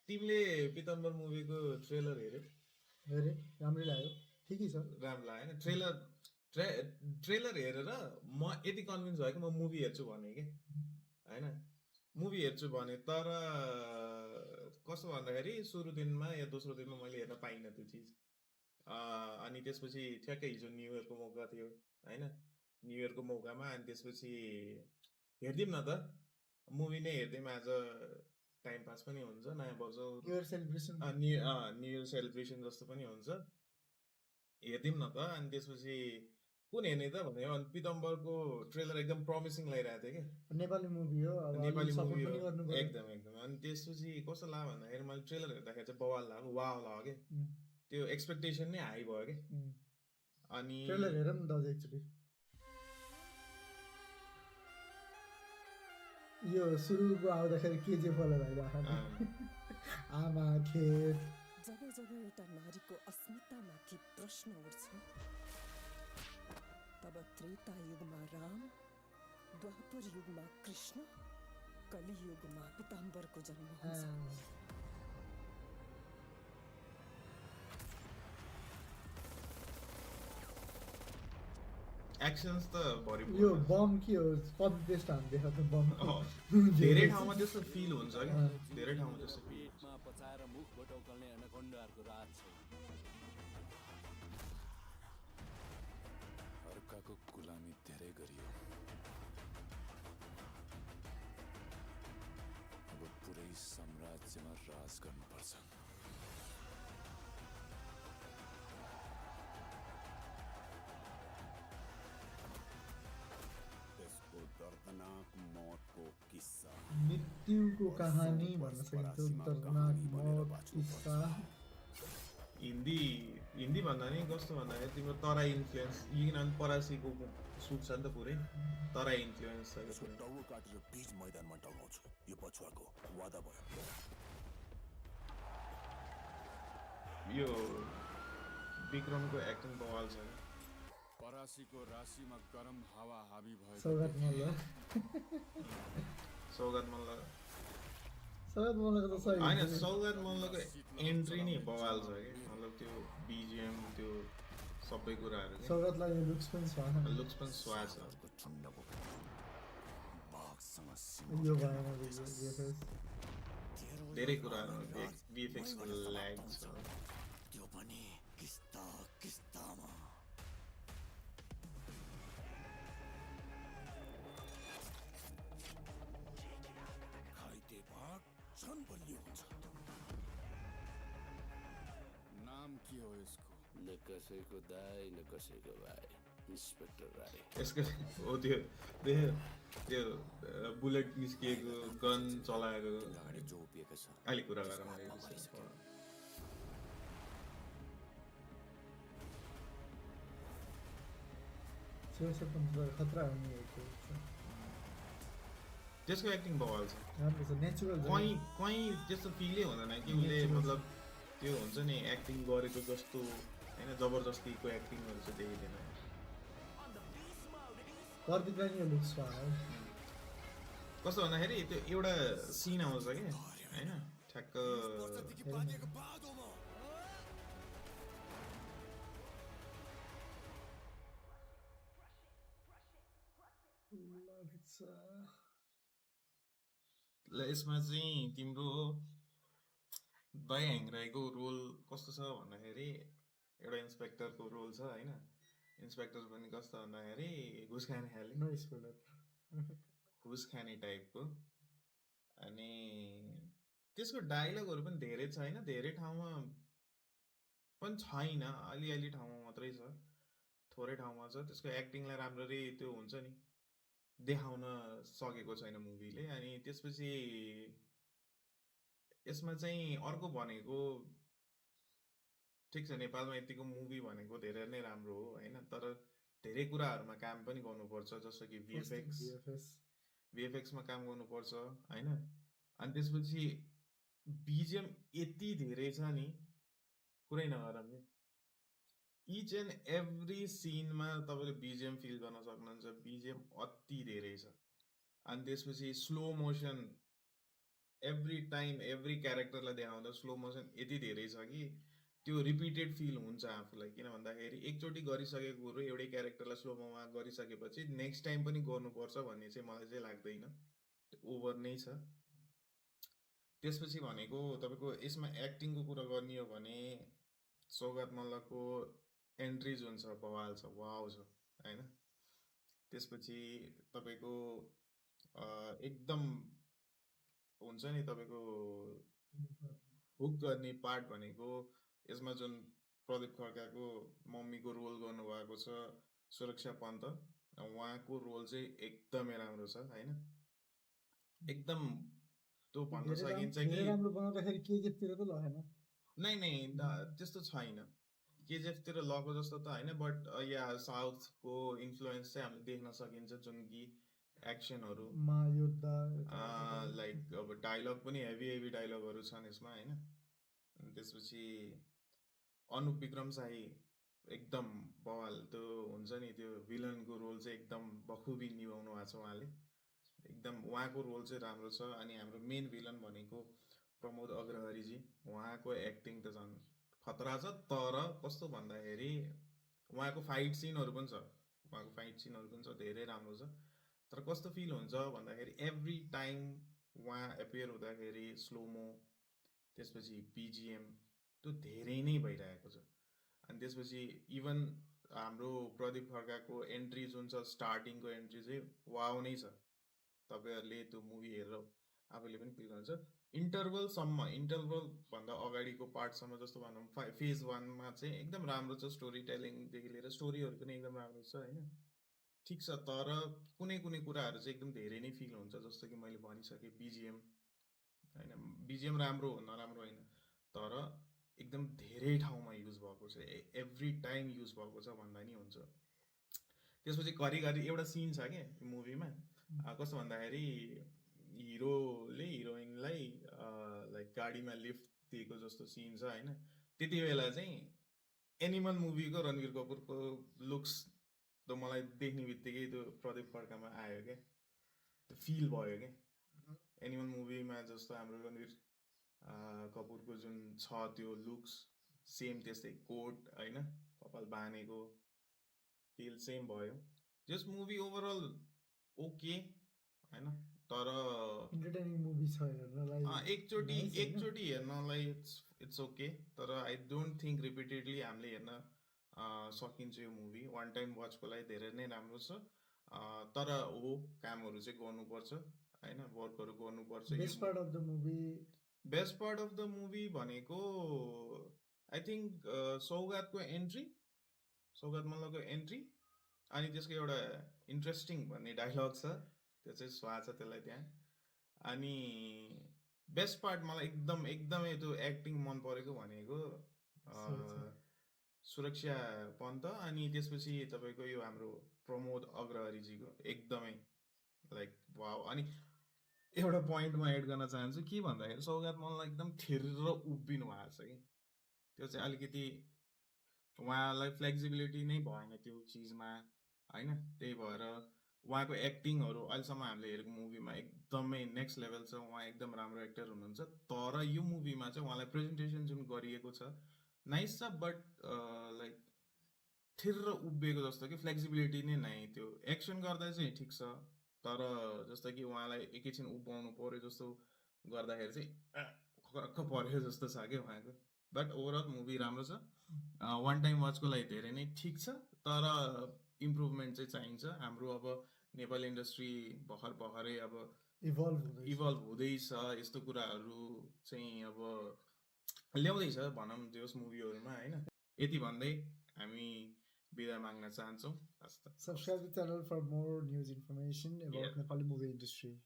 तिमीले पीतम्बर मुभीको ट्रेलर हेऱ्यौ? हेरे राम्रै लाग्यो, ठिकै छ। राम्रो लागेन ट्रेलर हेरेर म यति कन्भिन्स भयो कि म मुभी हेर्छु भने कि होइन मुभी हेर्छु भने, तर कस्तो भन्दाखेरि सुरु दिनमा या दोस्रो दिनमा मैले हेर्न पाइनँ त्यो चिज। अनि त्यसपछि ठ्याक्कै हिजो न्यु इयरको मौका थियो होइन, न्यु इयरको मौकामा अनि त्यसपछि हेरिदिउँ न त मुभी नै हेरिदिउँ, आज टाइम पास पनि हुन्छ, नयाँ वर्ष new year celebration new year celebration जस्तो पनि हुन्छ, हेरिदिउँ न त। अनि त्यसपछि कुन हेर्ने त भनेर अनि पीतम्बरको ट्रेलर एकदम प्रमिसिङ लागिरहेको थियो कि नेपाली मुभी हो, अब नेपाली अलिअलि मुभी सपोर्ट हो पनि गर्नु पर्यो। एकदम एकदम। अनि त्यसपछि कस्तो लाग्यो भन्दाखेरि मैले ट्रेलर हेर्दाखेरि चाहिँ बवाल लाग्यो, वाह लाग्यो कि त्यो एक्सपेक्टेसन नै हाई भयो कि। अनि ट्रेलर हेर नि त अझै एकचोटि। यो सुरुको आउँदाखेरि केजिएफ वाला भइरहेको आमा खेत। जब जब एउटा नारीको अस्मितामाथि प्रश्न उठ्छ, तब त्रेता युगमा राम, द्वापर युगमा कृष्ण, कलियुगमा पीताम्बरको जन्म हुन्छ। एक्सन्स त भरिपूर्ण यो बम के हो, कपी पेस्ट हान्दैछ त बम। धेरै ठाउँमा त्यस्तो फिल हुन्छ कि धेरै ठाउँमा त्यस्तो फिल हुन्छ। पेटमा पचाएर मुखबाट उकाल्ने एनाकोन्डाहरूको राज छ। अर्काको गुलामी धेरै गरियो, अब पुरै साम्राज्यमा राज गर्नुपर्छ। त्यसको दर्दनाक मौतको किस्सा, मृत्युको कहानी भन्न सकिन्छ, दर्दनाक मौत किस्सा। हिन्दी भन्दा नि कस्तो भन्दाखेरि तिम्रो तराई इन्फ्लुएन्स, किनभने परासीको सुट छ नि त पुरै तराई इन्फ्लुएन्स छ। यसको टाउको काटेर बीच मैदानमा टगाउँछु, यो बछुवाको वादा भयो। यो विक्रमको एक्टिङ बवाल छ। परासीको राशिमा गरम हावा हाबी भयो। सौगात मल्ल सौगात मल्ल सौगात मल्लको त सही होइन, सौगात मल्लको एन्ट्री नै बवाल छ कि, मतलब त्यो बिजिएम त्यो सबै कुराहरू के। सौगातलाई लुक्स पनि छ, लुक्स पनि स्वाद छ। यो भएन VFX धेरै कुराहरू VFX-को ल्याग छ। त्यो पनि किस्ता किस्तामा। खाइते भाग झन् बलियो हुन्छ। नाम के हो यसको? न कसैको दाइ न कसैको भाइ, इन्स्पेक्टर राई। यसको हो त्यो बुलेट निस्किएको, गन चलाएको जो उभिएको छ अहिले कुरा गरौँ। खतरा हुने त्यसको एक्टिङ बवाल छ, राम्रो छ, नेचुरल। कहीँ त्यस्तो फिलै हुँदैन कि उसले मतलब त्यो हुन्छ नि एक्टिङ गरेको जस्तो होइन, जबरजस्तीको एक्टिङहरू चाहिँ देखिँदैन। कस्तो भन्दाखेरि त्यो एउटा सिन आउँछ कि होइन, ठ्याक्क यसमा चाहिँ तिम्रो दया हेङराईको रोल कस्तो छ भन्दाखेरि एउटा इन्सपेक्टरको रोल छ होइन। इन्सपेक्टर पनि कस्तो भन्दाखेरि घुस खाने खाले, घुस खाने टाइपको। अनि त्यसको डायलगहरू पनि धेरै छ होइन, धेरै ठाउँमा पनि छैन, अलिअलि ठाउँमा मात्रै छ, थोरै ठाउँमा छ। त्यसको एक्टिङलाई राम्ररी त्यो हुन्छ नि देखाउन सकेको छैन मुभीले। अनि त्यसपछि यसमा चाहिँ अर्को भनेको ठिक छ, नेपालमा यतिको मुभी भनेको धेरै नै राम्रो हो होइन, तर धेरै कुराहरूमा काम पनि गर्नुपर्छ, जस्तो कि VFX-मा काम गर्नुपर्छ होइन। अनि त्यसपछि बिजिएम यति धेरै छ नि कुरै नगरौँ नि, इच एन्ड एभ्री सिनमा तपाईँले बिजिएम फिल गर्न सक्नुहुन्छ, बिजिएम अति धेरै छ। अनि त्यसपछि slow motion every time every क्यारेक्टरलाई देखाउँदा स्लो मोसन यति धेरै छ कि त्यो रिपिटेड फिल हुन्छ आफूलाई। किन भन्दाखेरि एकचोटि गरिसकेको कुरो एउटै क्यारेक्टरलाई स्लोमोमा गरिसकेपछि नेक्स्ट टाइम पनि गर्नुपर्छ भन्ने चाहिँ मलाई चाहिँ लाग्दैन, ओभर नै छ। त्यसपछि भनेको तपाईँको यसमा एक्टिङको कुरा गर्ने हो भने सौगात मल्लको एन्ट्री जुन छ बवाल छ, वाउ छ होइन। त्यसपछि तपाईँको एकदम हुन्छ नि तपाईँको हुक गर्ने पार्ट भनेको यसमा जुन प्रदीप खड्काको मम्मीको रोल गर्नुभएको छ सुरक्षा पन्त, उहाँको रोल चाहिँ एकदमै राम्रो छ होइन। एकदम त्यो भन्न सकिन्छ कि धेरै राम्रो बनाउँदाखेरि केजिएफ तिर त लगेन। नै त्यस्तो छैन, केजिएफ तिर लगेको जस्तो त होइन, बट या साउथको इन्फ्लुएन्स चाहिँ हामीले देख्न सकिन्छ जुन कि एक्सनहरू लाइक अब डायलग पनि हेभी डायलगहरू छन् यसमा होइन। त्यसपछि अनुप विक्रम शाही एकदम बवाल, त्यो हुन्छ नि त्यो भिलनको रोल चाहिँ एकदम बखुबी निभाउनु भएको छ उहाँले, एकदम उहाँको रोल चाहिँ राम्रो छ। अनि हाम्रो मेन भिलन भनेको प्रमोद अग्रहरीजी, उहाँको एक्टिङ त झन् खतरा छ। तर कस्तो भन्दाखेरि उहाँको फाइट सिनहरू पनि छ, धेरै राम्रो छ। तर कस्तो फिल हुन्छ भन्दाखेरि एभ्री टाइम उहाँ एपियर हुँदाखेरि स्लोमो, त्यसपछि बिजिएम त्यो धेरै नै भइरहेको छ। अनि त्यसपछि इभन हाम्रो प्रदीप खड्काको एन्ट्री जुन छ स्टार्टिङको एन्ट्री चाहिँ वाउ नै छ। तपाईँहरूले त्यो मुभी हेरेर आफूले पनि फिल गर्नुहुन्छ। इन्टरभल भन्दा अगाडिको पार्टसम्म जस्तो भनौँ फेज 1मा चाहिँ एकदम राम्रो छ, स्टोरी टेलिङदेखि लिएर स्टोरीहरू पनि एकदम राम्रो छ होइन, ठिक छ। तर कुनै कुराहरू चाहिँ एकदम धेरै नै फिल हुन्छ, जस्तो कि मैले भनिसकेँ बिजिएम होइन, बिजिएम राम्रो हो नराम्रो होइन, तर एकदम धेरै ठाउँमा युज भएको छ, एभ्री टाइम युज भएको छ भन्दा नि हुन्छ। त्यसपछि घरिघरि एउटा सिन छ क्या मुभीमा, कस्तो भन्दाखेरि हिरोले हिरोइनलाई लाइक गाडीमा लिफ्ट दिएको जस्तो सिन छ होइन। त्यति बेला चाहिँ एनिमल मुभीको रणवीर कपुरको लुक्स त मलाई देख्ने बित्तिकै त्यो प्रदीप खड्कामा आयो क्या, त्यो फिल भयो क्या। एनिमल मुभीमा जस्तो हाम्रो रणवीर कपुरको जुन छ त्यो लुक्स सेम त्यस्तै, कोट होइन, कपाल बाँधेको फिल सेम भयो। जस मुभी ओभरअल ओके होइन, तर इन्टरटेनिङ मुभी छ हेर्नलाई, एकचोटि हेर्नलाई इट्स ओके। तर आई डोन्ट थिङ्क रिपिटेडली हामीले हेर्न सकिन्छ यो मुभी। वान टाइम वाचको लागि धेरै नै राम्रो छ। तर हो कामहरू चाहिँ गर्नुपर्छ होइन, वर्कहरू गर्नुपर्छ। Best part of the movie भनेको आई थिङ्क सौगात मल्लको एन्ट्री, अनि त्यसको एउटा इन्ट्रेस्टिङ भन्ने डायलग छ, त्यो चाहिँ स्वाहा छ त्यसलाई त्यहाँ। अनि बेस्ट पार्ट मलाई एकदमै त्यो एक्टिङ मन परेको भनेको सुरक्षा पन्त, अनि त्यसपछि तपाईँको यो हाम्रो प्रमोद अग्रहरीजीको एकदमै लाइक वाउ। अनि एउटा पोइन्ट म एड गर्न चाहन्छु के भन्दाखेरि सौगात मल्ल एकदम थिरेर उभिनु भएको छ कि, त्यो चाहिँ अलिकति उहाँलाई फ्लेक्सिबिलिटी नै भएन त्यो चिजमा होइन। त्यही भएर उहाँको एक्टिङहरू अहिलेसम्म हामीले हेरेको मुभीमा एकदमै नेक्स्ट लेभल छ, उहाँ एकदम राम्रो एक्टर हुनुहुन्छ। तर यो मुभीमा चाहिँ उहाँलाई प्रेजेन्टेसन जुन गरिएको छ नाइस छ, बट लाइक थिरेर उभिएको जस्तो कि फ्लेक्सिबिलिटी नै नै। त्यो एक्सन गर्दा चाहिँ ठिक छ, तर जस्तो कि उहाँलाई एकैछिन उभ्याउनु पर्यो जस्तो गर्दाखेरि चाहिँ खरक्क पऱ्यो जस्तो छ क्या उहाँको। बट ओभरअल मुभी राम्रो छ, वान टाइम वाचको लागि धेरै नै ठिक छ। तर इम्प्रुभमेन्ट चाहिँ चाहिन्छ। हाम्रो अब नेपाली इन्डस्ट्री भर्खरै अब इभल्भ हुँदैछ, यस्तो कुराहरू चाहिँ अब ल्याउँदैछ भनौँ त्यस मुभीहरूमा होइन। यति भन्दै हामी बिदा माग्न चाहन्छौँ। Subscribe to the channel for more news information about Nepali movie industry.